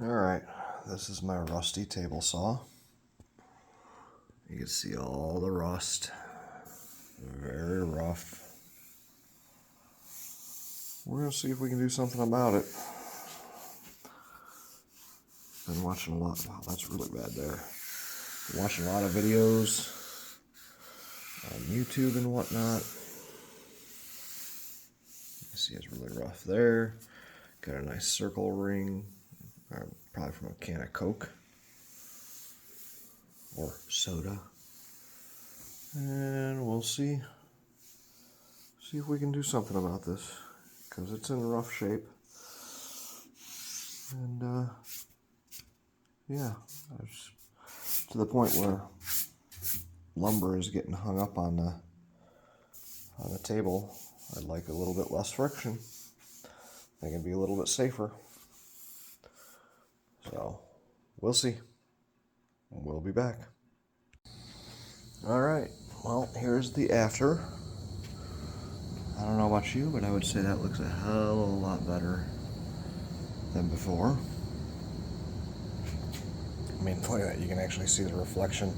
Alright, this is my rusty table saw. You can see all the rust. Very rough. We're going to see if we can do something about it. Been watching a lot. Wow, that's really bad there. Been watching a lot of videos on YouTube and whatnot. You see it's really rough there. Got a nice circle ring. Probably from a can of Coke or soda. And we'll see if we can do something about this, because it's in rough shape. And yeah, it's to the point where lumber is getting hung up on the table. I'd like a little bit less friction. I think it'd be a little bit safer. So we'll see. We'll be back. All right. Well, here's the after. I don't know about you, but I would say that looks a hell of a lot better than before. I mean, look at that. You can actually see the reflection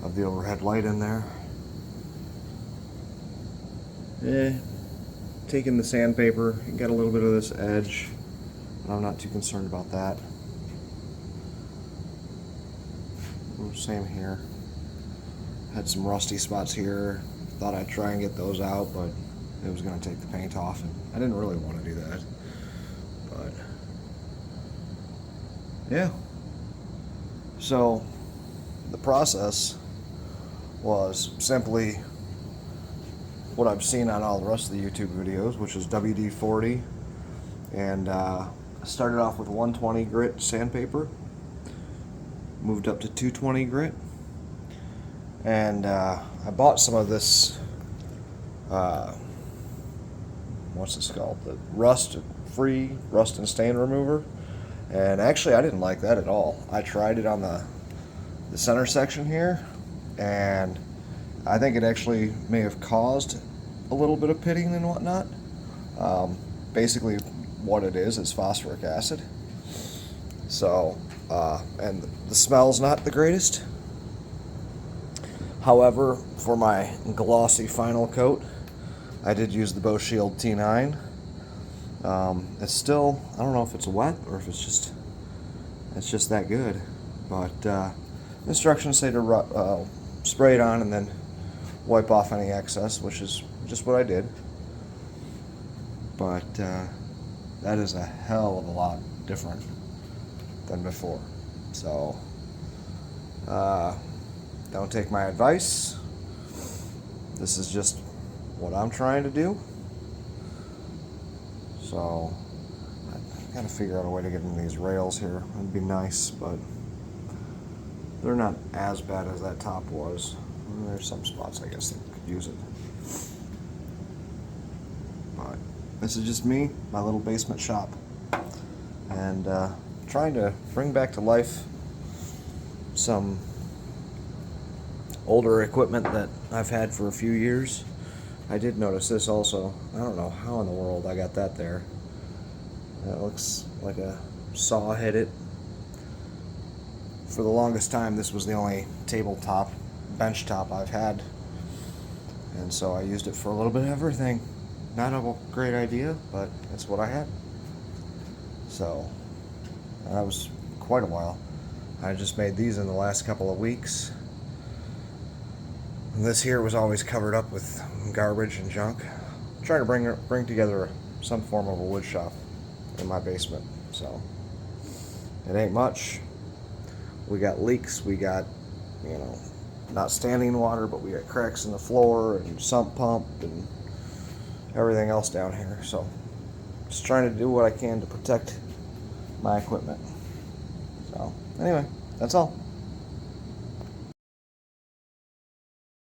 of the overhead light in there. Taking the sandpaper, you got a little bit of this edge, but I'm not too concerned about that. Same here. Had some rusty spots here. Thought I'd try and get those out, but it was going to take the paint off, and I didn't really want to do that. But yeah. So the process was simply what I've seen on all the rest of the YouTube videos, which is WD-40, and I started off with 120 grit sandpaper, moved up to 220 grit, and I bought some of this, what's this called, the rust-free rust and stain remover, and actually I didn't like that at all. I tried it on the center section here, and I think it actually may have caused a little bit of pitting and whatnot. Basically what it is phosphoric acid. So, and the smell's not the greatest. However, for my glossy final coat, I did use the Shield T9. It's still, I don't know if it's wet or if it's just that good. But instructions say to spray it on and then wipe off any excess, which is just what I did. But that is a hell of a lot different than before. So don't take my advice. This is just what I'm trying to do. So I gotta figure out a way to get in these rails here. It'd be nice, but they're not as bad as that top was. There's some spots I guess that could use it. But this is just me, my little basement shop, and trying to bring back to life some older equipment that I've had for a few years. I did notice this also. I don't know how in the world I got that there. It looks like a saw hit it. For the longest time, this was the only tabletop, bench top I've had, and so I used it for a little bit of everything. Not a great idea, but that's what I had. So that was quite a while. I just made these in the last couple of weeks. And this here was always covered up with garbage and junk. I'm trying to bring together some form of a wood shop in my basement. So it ain't much. We got leaks, we got, not standing water, but we got cracks in the floor and sump pump and everything else down here. So just trying to do what I can to protect my equipment. So anyway, that's all.